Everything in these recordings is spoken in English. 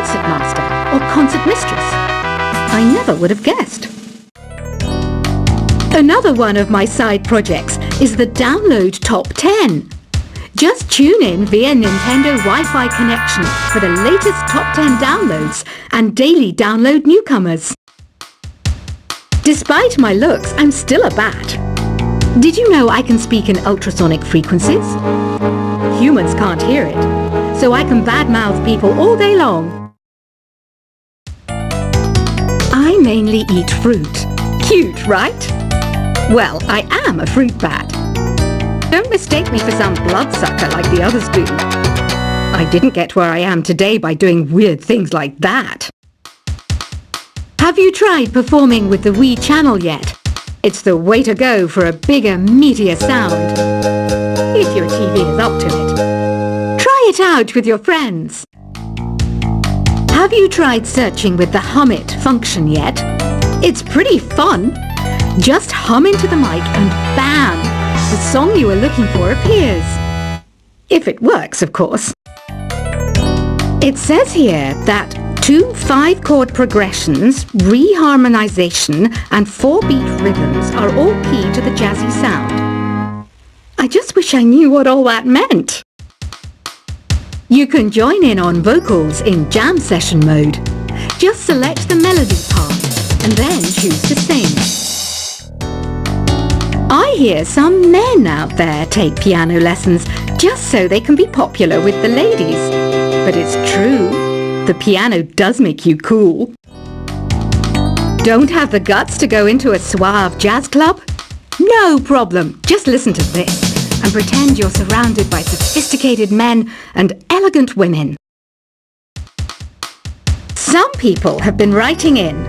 concertmaster or concertmistress. I never would have guessed. Another one of my side projects is the Download Top 10. Just tune in via Nintendo Wi-Fi connection for the latest Top 10 downloads and daily download newcomers. Despite my looks, I'm still a bat. Did you know I can speak in ultrasonic frequencies? Humans can't hear it, so I can badmouth people all day long. I mainly eat fruit. Cute, right? Well, I am a fruit bat. Don't mistake me for some bloodsucker like the others do. I didn't get where I am today by doing weird things like that. Have you tried performing with the Wii channel yet? It's the way to go for a bigger, meatier sound. If your TV is up to it. Try it out with your friends. Have you tried searching with the Hum It function yet? It's pretty fun. Just hum into the mic and bam! The song you were looking for appears. If it works, of course. It says here that 2 5-chord progressions, reharmonization and 4-beat rhythms are all key to the jazzy sound. I just wish I knew what all that meant. You can join in on vocals in jam session mode. Just select the melody part and then choose to sing. I hear some men out there take piano lessons just so they can be popular with the ladies. But it's true, the piano does make you cool. Don't have the guts to go into a suave jazz club? No problem, just listen to this and pretend you're surrounded by sophisticated men and elegant women. Some people have been writing in,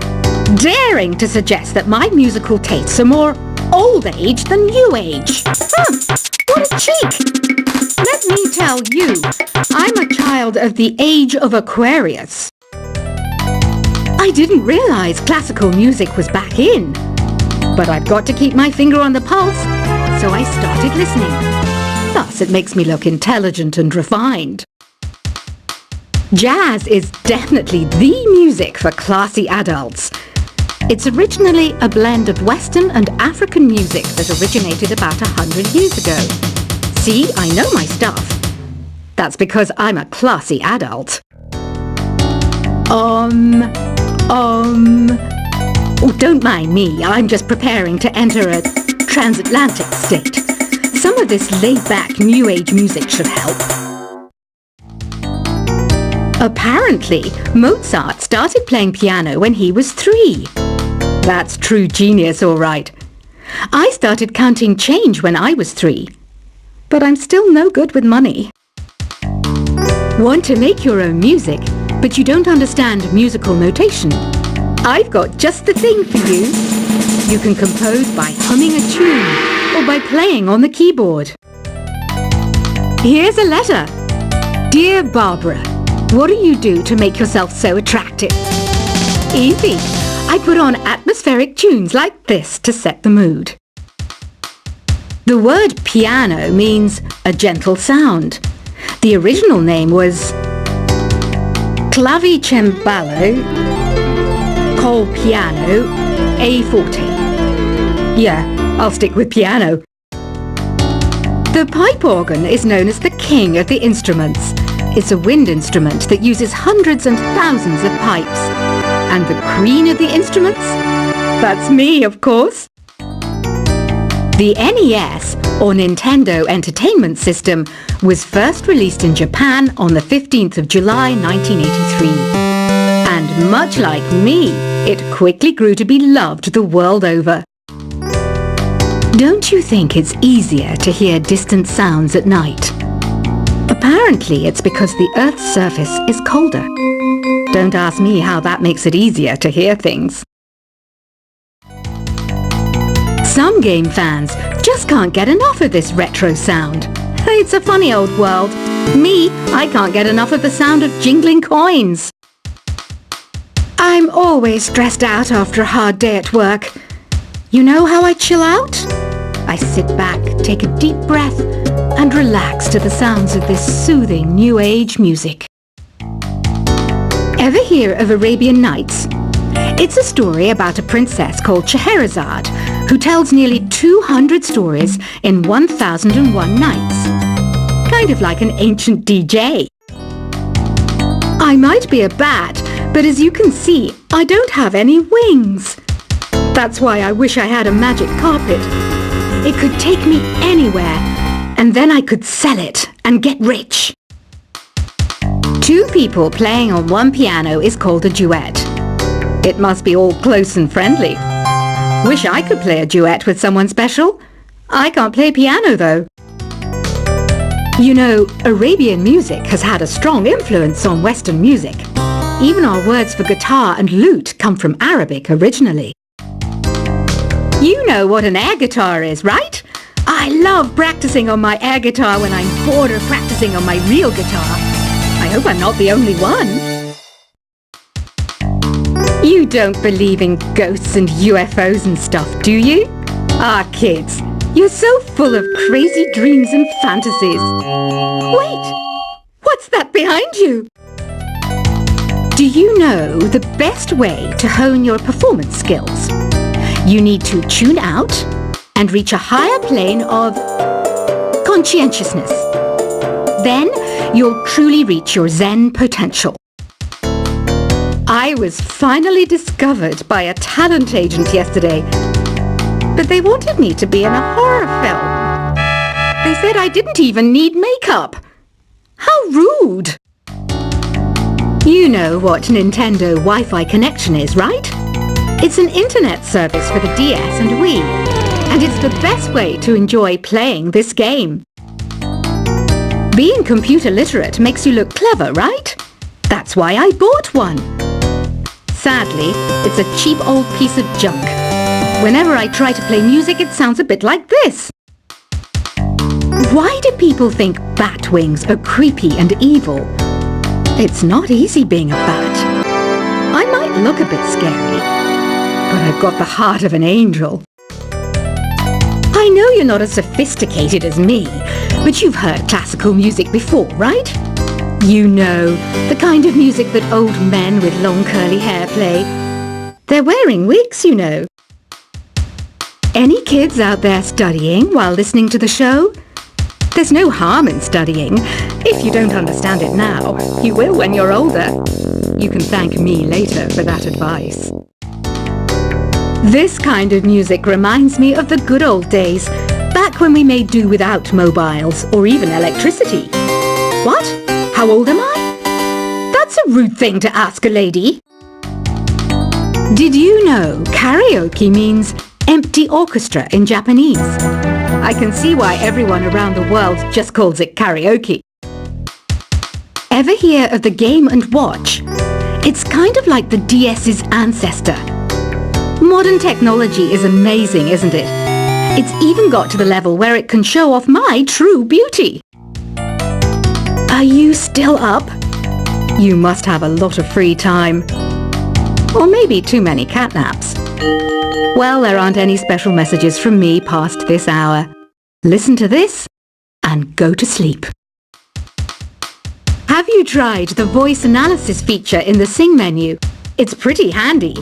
daring to suggest that my musical tastes are more old age than new age. What a cheek! Let me tell you, I'm a child of the age of Aquarius. I didn't realize classical music was back in, but I've got to keep my finger on the pulse, so I started listening. Thus, it makes me look intelligent and refined. Jazz is definitely the music for classy adults. It's originally a blend of Western and African music that originated about 100 years ago. See, I know my stuff. That's because I'm a classy adult. Oh, don't mind me. I'm just preparing to enter a transatlantic state. Some of this laid-back New Age music should help. Apparently, Mozart started playing piano when he was 3. That's true genius, all right. I started counting change when I was 3. But I'm still no good with money. Want to make your own music, but you don't understand musical notation? I've got just the thing for you. You can compose by humming a tune or by playing on the keyboard. Here's a letter. Dear Barbara, what do you do to make yourself so attractive? Easy. I put on atmospheric tunes like this to set the mood. The word piano means a gentle sound. The original name was clavicembalo col piano a forte. Yeah, I'll stick with piano. The pipe organ is known as the king of the instruments. It's a wind instrument that uses hundreds and thousands of pipes. And the queen of the instruments? That's me, of course. The NES, or Nintendo Entertainment System, was first released in Japan on the 15th of July 1983. And much like me, it quickly grew to be loved the world over. Don't you think it's easier to hear distant sounds at night? Apparently, it's because the Earth's surface is colder. Don't ask me how that makes it easier to hear things. Some game fans just can't get enough of this retro sound. It's a funny old world. Me, I can't get enough of the sound of jingling coins. I'm always stressed out after a hard day at work. You know how I chill out? I sit back, take a deep breath, and relax to the sounds of this soothing new age music. Ever hear of Arabian Nights? It's a story about a princess called Scheherazade who tells nearly 200 stories in 1001 nights. Kind of like an ancient DJ. I might be a bat, but as you can see, I don't have any wings. That's why I wish I had a magic carpet. It could take me anywhere, and then I could sell it and get rich. Two people playing on one piano is called a duet. It must be all close and friendly. Wish I could play a duet with someone special. I can't play piano though. You know, Arabian music has had a strong influence on Western music. Even our words for guitar and lute come from Arabic originally. You know what an air guitar is, right? I love practicing on my air guitar when I'm bored of practicing on my real guitar. I hope I'm not the only one. You don't believe in ghosts and UFOs and stuff, do you? Ah, kids, you're so full of crazy dreams and fantasies. Wait, what's that behind you? Do you know the best way to hone your performance skills? You need to tune out and reach a higher plane of conscientiousness. Then you'll truly reach your Zen potential. I was finally discovered by a talent agent yesterday, but they wanted me to be in a horror film. They said I didn't even need makeup. How rude! You know what Nintendo Wi-Fi connection is, right? It's an internet service for the DS and Wii, and it's the best way to enjoy playing this game. Being computer literate makes you look clever, right? That's why I bought one. Sadly, it's a cheap old piece of junk. Whenever I try to play music, it sounds a bit like this. Why do people think bat wings are creepy and evil? It's not easy being a bat. I might look a bit scary, but I've got the heart of an angel. I know you're not as sophisticated as me, but you've heard classical music before, right? You know, the kind of music that old men with long curly hair play. They're wearing wigs, you know. Any kids out there studying while listening to the show? There's no harm in studying. If you don't understand it now, you will when you're older. You can thank me later for that advice. This kind of music reminds me of the good old days, back when we made do without mobiles or even electricity. What? How old am I? That's a rude thing to ask a lady. Did you know karaoke means empty orchestra in Japanese? I can see why everyone around the world just calls it karaoke. Ever hear of the Game & Watch? It's kind of like the DS's ancestor. Modern technology is amazing, isn't it? It's even got to the level where it can show off my true beauty. Are you still up? You must have a lot of free time. Or maybe too many catnaps. Well, there aren't any special messages from me past this hour. Listen to this and go to sleep. Have you tried the voice analysis feature in the Sing menu? It's pretty handy.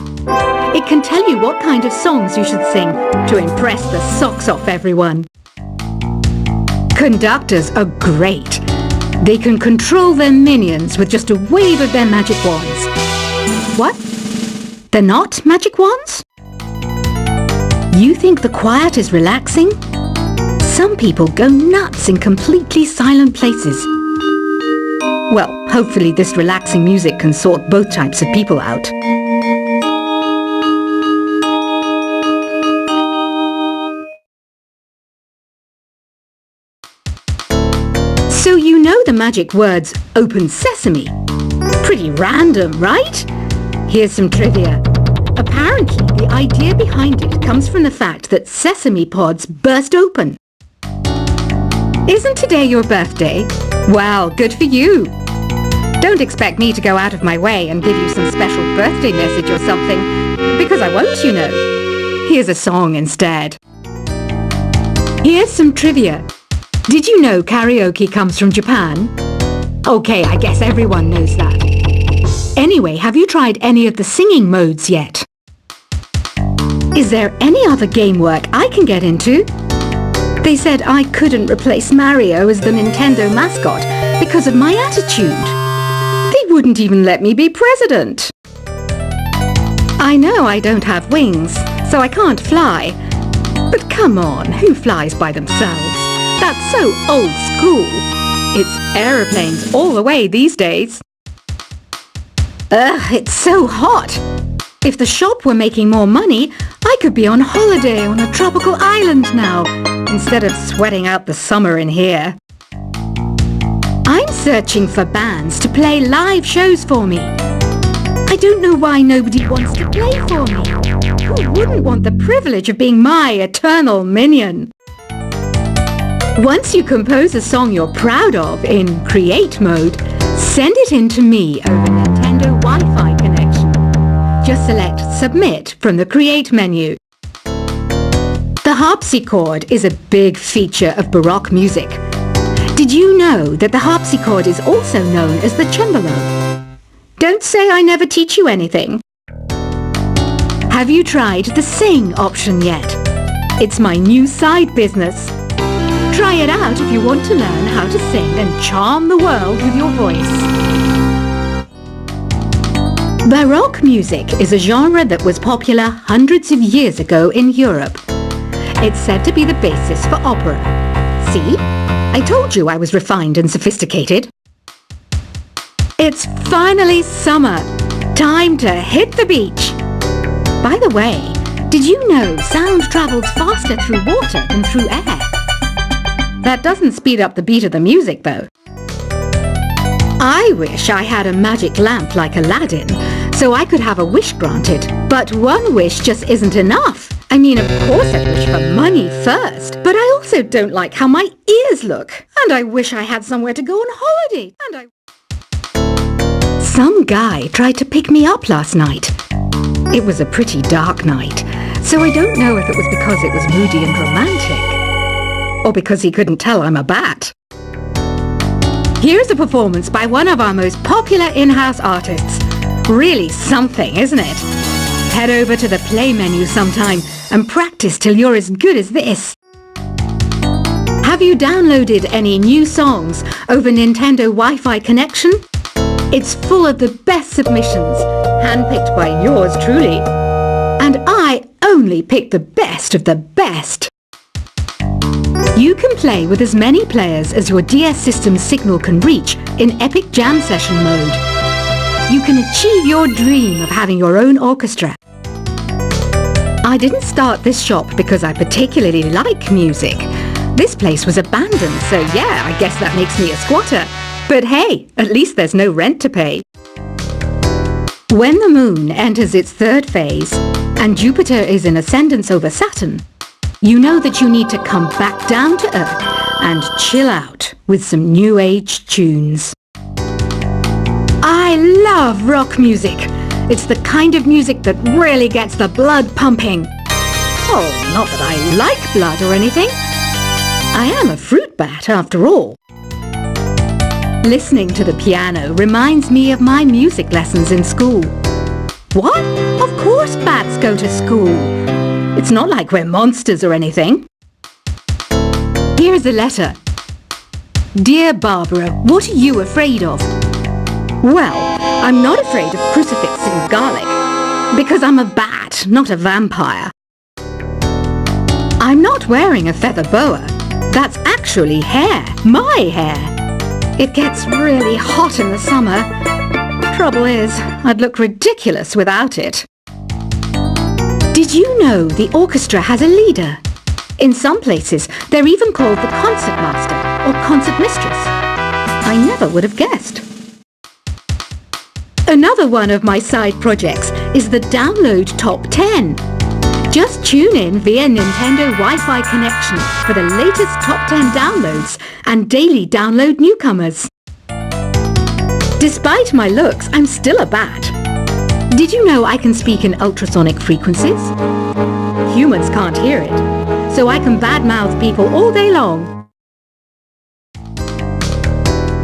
It can tell you what kind of songs you should sing to impress the socks off everyone. Conductors are great. They can control their minions with just a wave of their magic wands. What? They're not magic wands? You think the quiet is relaxing? Some people go nuts in completely silent places. Well, hopefully this relaxing music can sort both types of people out. So you know the magic words "Open Sesame"? Pretty random, right? Here's some trivia. Apparently, the idea behind it comes from the fact that sesame pods burst open. Isn't today your birthday? Well, good for you. Don't expect me to go out of my way and give you some special birthday message or something, because I won't, you know. Here's a song instead. Here's some trivia. Did you know karaoke comes from Japan? Okay, I guess everyone knows that. Anyway, have you tried any of the singing modes yet? Is there any other game work I can get into? They said I couldn't replace Mario as the Nintendo mascot because of my attitude. They wouldn't even let me be president. I know I don't have wings, so I can't fly. But come on, who flies by themselves? That's so old school. It's aeroplanes all the way these days. Ugh, it's so hot. If the shop were making more money, I could be on holiday on a tropical island now, instead of sweating out the summer in here. I'm searching for bands to play live shows for me. I don't know why nobody wants to play for me. Who wouldn't want the privilege of being my eternal minion? Once you compose a song you're proud of in Create mode, send it in to me over Nintendo Wi-Fi connection. Just select Submit from the Create menu. The harpsichord is a big feature of Baroque music. Did you know that the harpsichord is also known as the cembalo? Don't say I never teach you anything. Have you tried the Sing option yet? It's my new side business. Try it out if you want to learn how to sing and charm the world with your voice. Baroque music is a genre that was popular hundreds of years ago in Europe. It's said to be the basis for opera. See? I told you I was refined and sophisticated. It's finally summer. Time to hit the beach. By the way, did you know sound travels faster through water than through air? That doesn't speed up the beat of the music, though. I wish I had a magic lamp like Aladdin, so I could have a wish granted. But one wish just isn't enough. I mean, of course I'd wish for money first, but I also don't like how my ears look. And I wish I had somewhere to go on holiday. Some guy tried to pick me up last night. It was a pretty dark night, so I don't know if it was because it was moody and romantic, or because he couldn't tell I'm a bat. Here's a performance by one of our most popular in-house artists. Really something, isn't it? Head over to the play menu sometime and practice till you're as good as this. Have you downloaded any new songs over Nintendo Wi-Fi connection? It's full of the best submissions, handpicked by yours truly. And I only pick the best of the best. You can play with as many players as your DS system's signal can reach in Epic Jam Session mode. You can achieve your dream of having your own orchestra. I didn't start this shop because I particularly like music. This place was abandoned, so yeah, I guess that makes me a squatter. But hey, at least there's no rent to pay. When the moon enters its third phase and Jupiter is in ascendance over Saturn, you know that you need to come back down to Earth and chill out with some new age tunes. I love rock music. It's the kind of music that really gets the blood pumping. Oh, not that I like blood or anything. I am a fruit bat after all. Listening to the piano reminds me of my music lessons in school. What? Of course bats go to school. It's not like we're monsters or anything. Here's a letter. Dear Barbara, what are you afraid of? Well, I'm not afraid of crucifix and garlic, because I'm a bat, not a vampire. I'm not wearing a feather boa. That's actually hair, my hair. It gets really hot in the summer. Trouble is, I'd look ridiculous without it. Did you know the orchestra has a leader? In some places, they're even called the concert master or concert mistress. I never would have guessed. Another one of my side projects is the Download Top 10. Just tune in via Nintendo Wi-Fi connection for the latest top 10 downloads and daily download newcomers. Despite my looks, I'm still a bat. Did you know I can speak in ultrasonic frequencies? Humans can't hear it, so I can badmouth people all day long.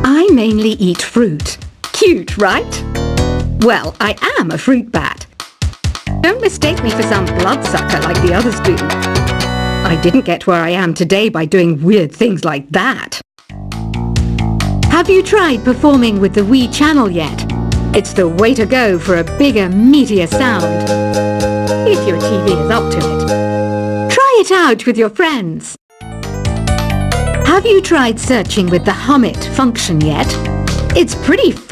I mainly eat fruit. Cute, right? Well, I am a fruit bat. Don't mistake me for some bloodsucker like the others do. I didn't get where I am today by doing weird things like that. Have you tried performing with the Wii channel yet? It's the way to go for a bigger, meatier sound. If your TV is up to it. Try it out with your friends. Have you tried searching with the Hum It function yet? It's pretty fun.